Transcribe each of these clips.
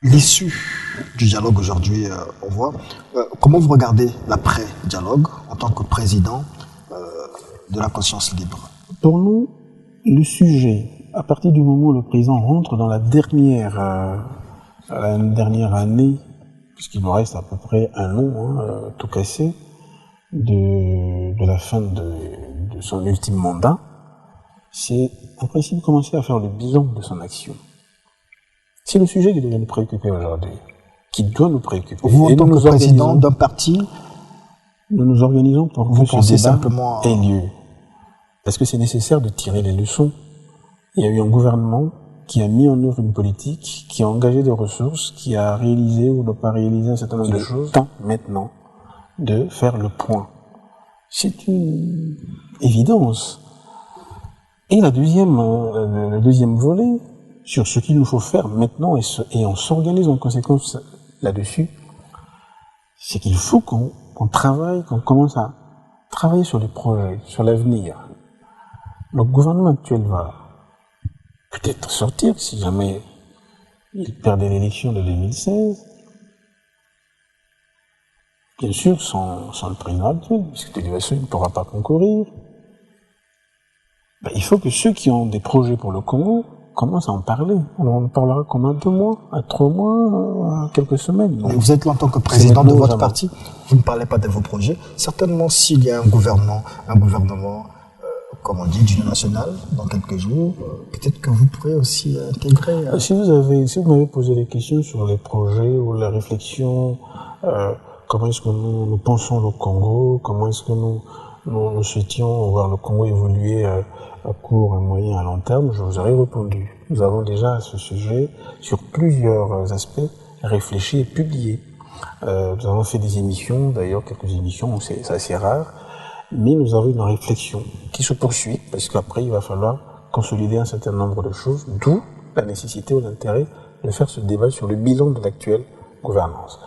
l'issue du dialogue aujourd'hui, on voit. Comment vous regardez l'après-dialogue en tant que président de la conscience libre? Pour nous, le sujet, à partir du moment où le président rentre dans la dernière année, puisqu'il nous reste à peu près un an, tout cassé, de la fin de son ultime mandat, c'est en principe commencer à faire le bilan de son action. C'est le sujet qui doit nous préoccuper aujourd'hui, qui doit nous préoccuper. Vous, en tant que président d'un parti, nous nous organisons pour que ce débat simplement ait lieu. Parce que c'est nécessaire de tirer les leçons. Il y a eu un gouvernement qui a mis en œuvre une politique, qui a engagé des ressources, qui a réalisé ou n'a pas réalisé un certain nombre de choses. Il est temps maintenant de faire le point. C'est une évidence. Et le deuxième volet, sur ce qu'il nous faut faire maintenant, et on s'organise en conséquence là-dessus, c'est qu'il faut qu'on travaille, qu'on commence à travailler sur les projets, sur l'avenir. Le gouvernement actuel va peut-être sortir si jamais il perdait l'élection de 2016. Bien sûr, sans le président actuel, puisque de toute façon, il ne pourra pas concourir. Il faut que ceux qui ont des projets pour le Congo commencent à en parler. Alors on en parlera comme à 2 mois, à 3 mois, à quelques semaines. Donc, vous êtes là en tant que président de votre parti, vous ne parlez pas de vos projets. Certainement, s'il y a un gouvernement, comme on dit, d'union nationale, dans quelques jours, peut-être que vous pourrez aussi intégrer... Si vous m'avez posé des questions sur les projets ou la réflexion, comment est-ce que nous pensons le Congo, comment est-ce que nous souhaitions voir le Congo évoluer à court, à moyen, à long terme, je vous aurais répondu. Nous avons déjà à ce sujet, sur plusieurs aspects, réfléchi et publié. Nous avons fait des émissions, d'ailleurs quelques émissions, c'est assez rare, mais nous avons une réflexion qui se poursuit, parce qu'après il va falloir consolider un certain nombre de choses, d'où la nécessité ou l'intérêt de faire ce débat sur le bilan de l'actuelle gouvernance.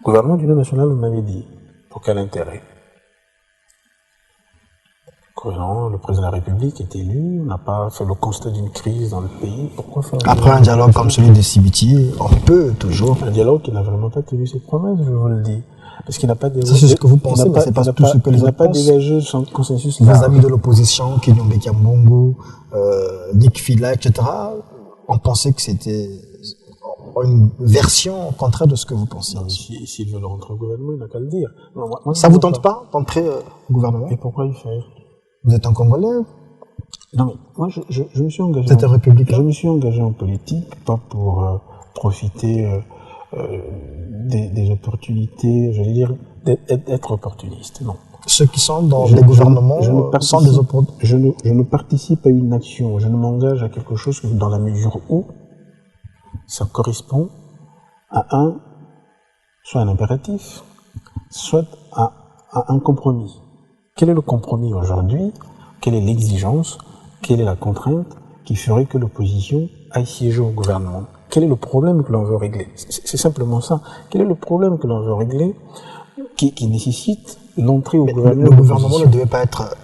Gouvernement d'union nationale, on m'avait dit, pour quel intérêt? Le président de la République est élu, on n'a pas fait le constat d'une crise dans le pays, pourquoi faire Après un dialogue comme celui de Sibiti, on peut toujours... Un dialogue qui n'a vraiment pas tenu ses promesses, je vous le dis. Parce qu'il n'a pas dégagé... Ça, c'est ce que vous pensez, mais c'est pas tout ce que les autres pensent. Il n'a pas dégagé son consensus. Vos amis de l'opposition, Kinyombe Kiambongo, Nick Fila, etc., ont pensé que c'était une version contraire de ce que vous pensez. S'il veut rentrer au gouvernement, il n'a qu'à le dire. Non, ça vous tente pas d'entrer au gouvernement? Et pourquoi il fait? Vous êtes un Congolais? Non, mais moi, je me suis engagé. Vous êtes un républicain? Je me suis engagé en politique, pas pour profiter des opportunités, je veux dire, d'être opportuniste, non. Ceux qui sont dans les gouvernements sont des opportunistes. Je ne participe à une action, je ne m'engage à quelque chose que dans la mesure où ça correspond à soit un impératif, soit à un compromis. Quel est le compromis aujourd'hui? Quelle est l'exigence? Quelle est la contrainte qui ferait que l'opposition aille siéger au gouvernement? Quel est le problème que l'on veut régler? C'est simplement ça. Quel est le problème que l'on veut régler qui nécessite l'entrée au gouvernement? Le gouvernement ne devait pas être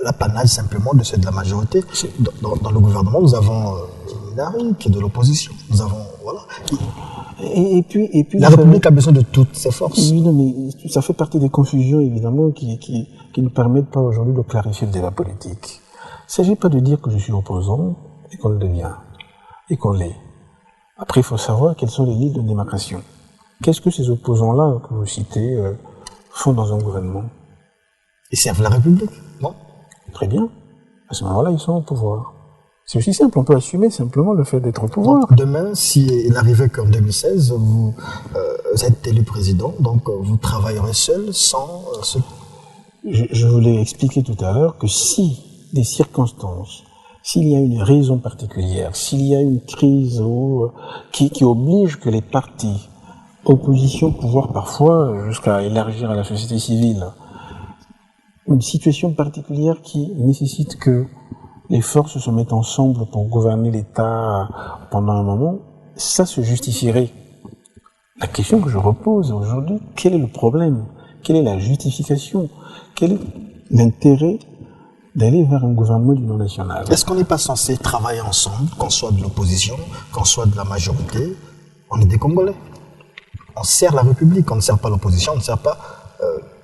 l'apanage simplement de ceux de la majorité. Dans le gouvernement, nous avons Minari qui est de l'opposition. Nous avons, voilà. Et puis la République a besoin de toutes ses forces. Oui, non, mais ça fait partie des confusions, évidemment, qui ne permettent pas aujourd'hui de clarifier le débat politique. Il ne s'agit pas de dire que je suis opposant et qu'on le devient, et qu'on l'est. Après, il faut savoir quelles sont les lignes de démarcation. Qu'est-ce que ces opposants-là que vous citez font dans un gouvernement? Ils servent la République, non? Très bien. À ce moment-là, ils sont au pouvoir. C'est aussi simple, on peut assumer simplement le fait d'être au pouvoir. Donc, demain, s'il n'arrivait qu'en 2016, vous êtes élu président, donc vous travaillerez seul sans ce... Je vous l'ai expliqué tout à l'heure que si des circonstances, s'il y a une raison particulière, s'il y a une crise qui oblige que les partis, opposition, pouvoir parfois jusqu'à élargir à la société civile, une situation particulière qui nécessite que les forces se mettent ensemble pour gouverner l'État pendant un moment, ça se justifierait. La question que je repose aujourd'hui, quel est le problème? Quelle est la justification? Quel est l'intérêt d'aller vers un gouvernement d'union nationale? Est-ce qu'on n'est pas censé travailler ensemble, qu'on soit de l'opposition, qu'on soit de la majorité, On est des Congolais. On sert la République, on ne sert pas l'opposition, on ne sert pas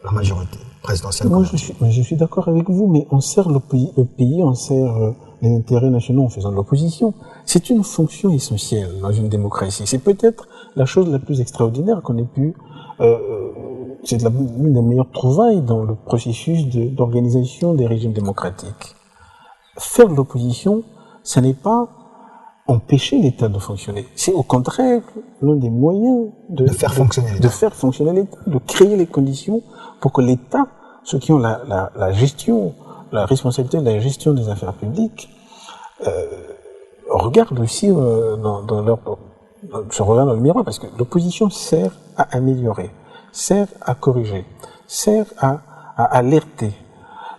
la majorité présidentielle. Moi, je suis d'accord avec vous, mais on sert le pays, on sert les intérêts nationaux en faisant de l'opposition. C'est une fonction essentielle dans une démocratie. C'est peut-être la chose la plus extraordinaire qu'on ait pu... c'est l'une des meilleures trouvailles dans le processus d'organisation des régimes démocratiques. Faire de l'opposition, ça n'est pas empêcher l'État de fonctionner. C'est au contraire l'un des moyens de faire fonctionner l'État, de créer les conditions pour que l'État, ceux qui ont la gestion, la responsabilité de la gestion des affaires publiques, regardent aussi se regardent dans le miroir, parce que l'opposition sert à améliorer, sert à corriger, sert à alerter.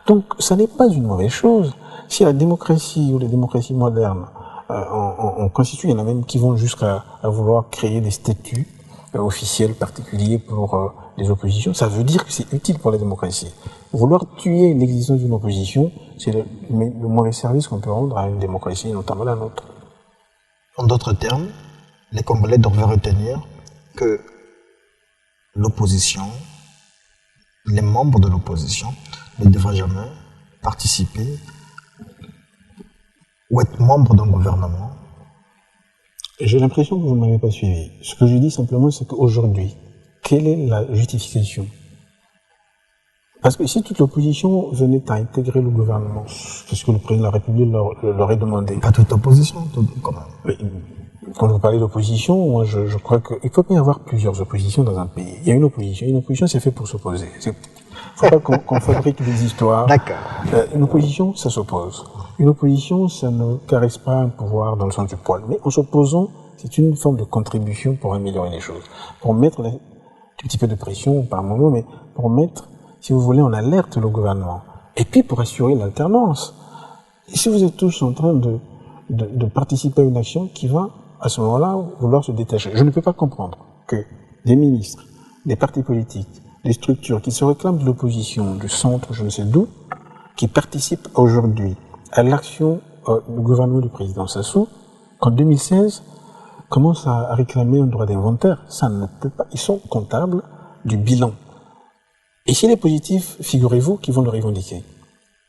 Donc, ça n'est pas une mauvaise chose. Si la démocratie ou les démocraties modernes on constitue, il y en a même qui vont jusqu'à vouloir créer des statuts officiels particuliers pour les oppositions, ça veut dire que c'est utile pour la démocratie. Vouloir tuer l'existence d'une opposition, c'est le mauvais service qu'on peut rendre à une démocratie, notamment la nôtre. En d'autres termes, les Congolais doivent retenir que l'opposition, les membres de l'opposition ne devraient jamais participer ou être membre d'un gouvernement. J'ai l'impression que vous ne m'avez pas suivi. Ce que je dis simplement, c'est qu'aujourd'hui, quelle est la justification? Parce que si toute l'opposition venait à intégrer le gouvernement, c'est ce que le président de la République leur est demandé. Pas toute opposition, quand même. Mais, quand vous parlez d'opposition, moi je crois qu'il ne peut pas y avoir plusieurs oppositions dans un pays. Il y a une opposition c'est fait pour s'opposer. Il ne faut pas qu'on fabrique des histoires. D'accord. Une opposition, ça s'oppose. Une opposition, ça ne caresse pas un pouvoir dans le sens du poil. Mais en s'opposant, c'est une forme de contribution pour améliorer les choses. Pour mettre un petit peu de pression par moment, mais pour mettre, si vous voulez, en alerte le gouvernement. Et puis pour assurer l'alternance. Et si vous êtes tous en train de participer à une action qui va, à ce moment-là, vouloir se détacher. Je ne peux pas comprendre que des ministres, des partis politiques, des structures qui se réclament de l'opposition, du centre, je ne sais d'où, qui participent aujourd'hui à l'action du gouvernement du président Sassou, qu'en 2016, commencent à réclamer un droit d'inventaire. Ça ne peut pas. Ils sont comptables du bilan. Et s'il est positif, figurez-vous qu'ils vont le revendiquer.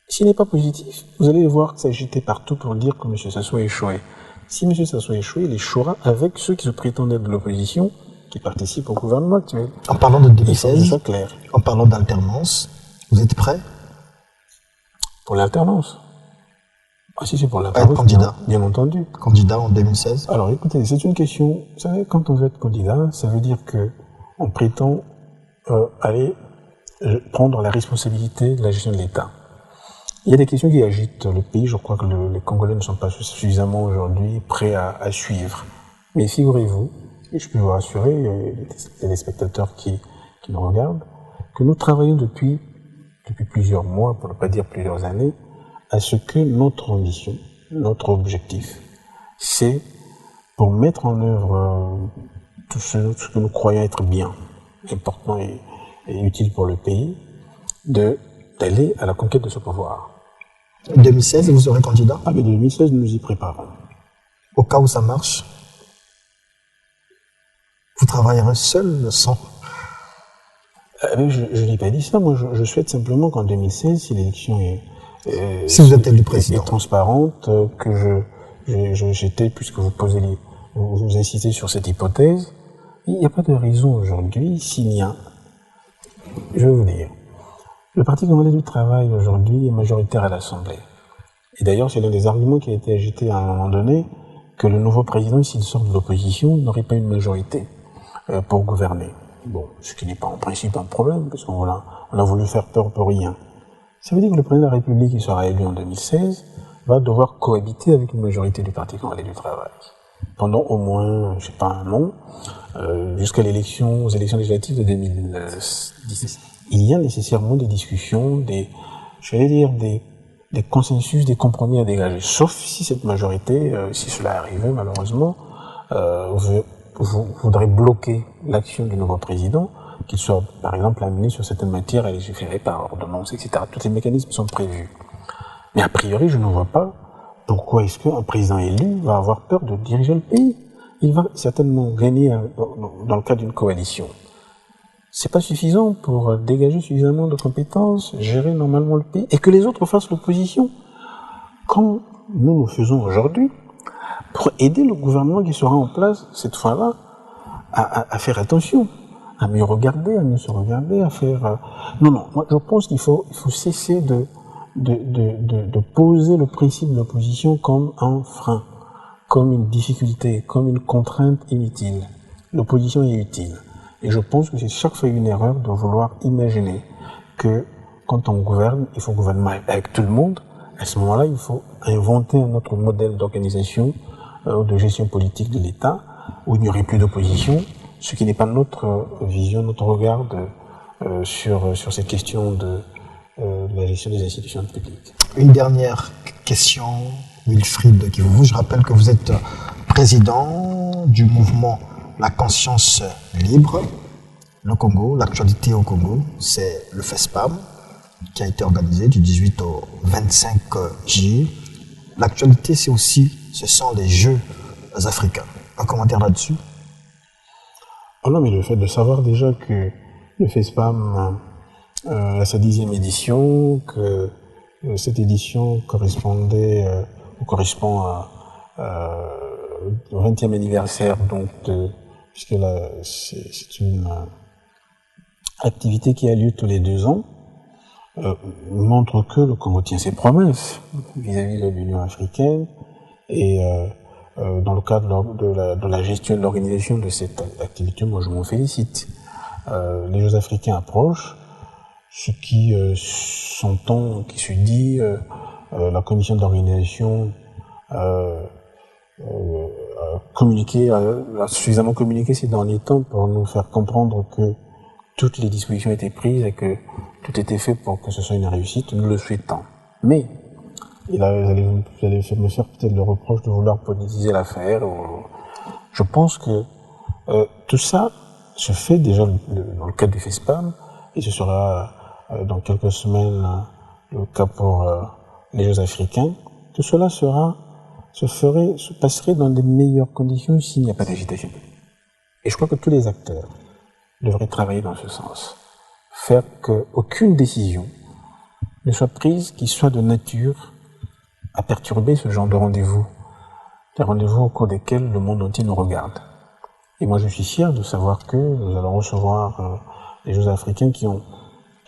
S'il n'est pas positif, vous allez voir s'agiter partout pour dire que M. Sassou a échoué. Si M. Sassou a échoué, il échouera avec ceux qui se prétendent être de l'opposition, qui participent au gouvernement actuel. En parlant de 2016, clair. En parlant d'alternance, vous êtes prêt pour l'alternance? Ah, si c'est pour l'alternance, candidat. Bien entendu. Candidat en 2016. Alors écoutez, c'est une question. Vous savez, quand on veut être candidat, ça veut dire que on prétend aller prendre la responsabilité de la gestion de l'État. Il y a des questions qui agitent le pays. Je crois que les Congolais ne sont pas suffisamment aujourd'hui prêts à suivre. Mais figurez-vous, et je peux vous rassurer, il y a des téléspectateurs qui nous regardent, que nous travaillons depuis plusieurs mois, pour ne pas dire plusieurs années, à ce que notre ambition, notre objectif, c'est pour mettre en œuvre tout ce que nous croyons être bien, important et utile pour le pays, d'aller à la conquête de ce pouvoir. 2016, vous serez candidat? Ah, mais 2016, nous y préparons. Au cas où ça marche, vous travaillerez seul, sans... Je n'ai pas dit ça. Moi, je souhaite simplement qu'en 2016, si l'élection si vous êtes élu président, est transparente, que j'étais, puisque vous insistez sur cette hypothèse, il n'y a pas de raison aujourd'hui, s'il y a... Je vais vous dire. Le Parti congolais du travail aujourd'hui est majoritaire à l'Assemblée. Et d'ailleurs, c'est l'un des arguments qui a été agité à un moment donné, que le nouveau président, s'il sort de l'opposition, n'aurait pas une majorité pour gouverner. Bon, ce qui n'est pas en principe un problème, parce qu'on a voulu faire peur pour rien. Ça veut dire que le président de la République, qui sera élu en 2016, va devoir cohabiter avec une majorité du Parti congolais du travail. Pendant au moins, je sais pas, un an, jusqu'à aux élections législatives de 2017. Il y a nécessairement des discussions, des consensus, des compromis à dégager. Sauf si cette majorité, si cela arrivait malheureusement, voudrait bloquer l'action du nouveau président, qu'il soit par exemple amené sur certaines matières à légiférer par ordonnance, etc. Tous les mécanismes sont prévus. Mais a priori, je ne vois pas pourquoi est-ce qu'un président élu va avoir peur de diriger le pays. il va certainement gagner dans le cadre d'une coalition. C'est pas suffisant pour dégager suffisamment de compétences, gérer normalement le pays, et que les autres fassent l'opposition, comme nous le faisons aujourd'hui, pour aider le gouvernement qui sera en place cette fois-là à faire attention, à mieux regarder, à mieux se regarder, à faire... Non, moi je pense qu'il faut cesser de poser le principe de l'opposition comme un frein, comme une difficulté, comme une contrainte inutile. L'opposition est utile. Et je pense que c'est chaque fois une erreur de vouloir imaginer que quand on gouverne, il faut gouverner avec tout le monde. À ce moment-là, il faut inventer un autre modèle d'organisation, de gestion politique de l'État, où il n'y aurait plus d'opposition, ce qui n'est pas notre vision, notre regard sur cette question de la gestion des institutions publiques. Une dernière question, Wilfried Kivuvu. Je rappelle que vous êtes président du mouvement La Conscience Libre. Le Congo, l'actualité au Congo, c'est le FESPAM qui a été organisé du 18 au 25 juillet. L'actualité, ce sont les Jeux africains. Un commentaire là-dessus? Oh non, mais le fait de savoir déjà que le FESPAM à sa 10e édition, que cette édition correspond au 20e anniversaire, donc puisque là, c'est une activité qui a lieu tous les 2 ans, montre que le Congo tient ses promesses vis-à-vis de l'Union africaine, et dans le cadre de la gestion et de l'organisation de cette activité, moi je m'en félicite. Les Jeux africains approchent, ce qui s'entend, qui se dit, la commission d'organisation a suffisamment communiqué ces derniers temps pour nous faire comprendre que toutes les dispositions étaient prises et que tout était fait pour que ce soit une réussite, nous le souhaitons. Mais, vous allez me faire peut-être le reproche de vouloir politiser l'affaire. Je pense que tout ça se fait déjà dans le cadre du FESPAM, et ce sera dans quelques semaines le cas pour les Jeux africains. Tout cela se passerait dans de meilleures conditions s'il n'y a pas d'agitation. Et je crois que tous les acteurs devraient travailler dans ce sens. Faire qu'aucune décision ne soit prise qui soit de nature à perturber ce genre de rendez-vous. Des rendez-vous au cours desquels le monde entier nous regarde. Et moi je suis fier de savoir que nous allons recevoir les Jeux africains qui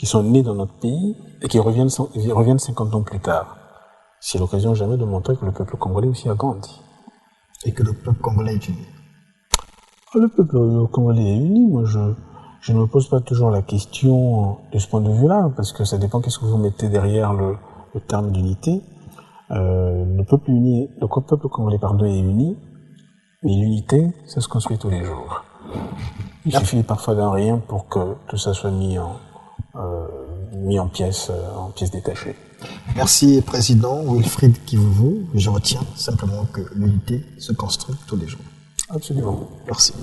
sont nés dans notre pays et qui reviennent 50 ans plus tard. C'est l'occasion jamais de montrer que le peuple congolais aussi a grandi. Et que le peuple congolais est uni. Le peuple congolais est uni. Moi, je ne me pose pas toujours la question de ce point de vue-là, parce que ça dépend qu'est-ce que vous mettez derrière le terme d'unité. Le peuple congolais, est uni, mais l'unité, ça se construit tous les jours. Il suffit parfois d'un rien pour que tout ça soit mis en pièces détachées. Merci, Président Wilfried Kivuvu. Je retiens simplement que l'unité se construit tous les jours. Absolument. Merci.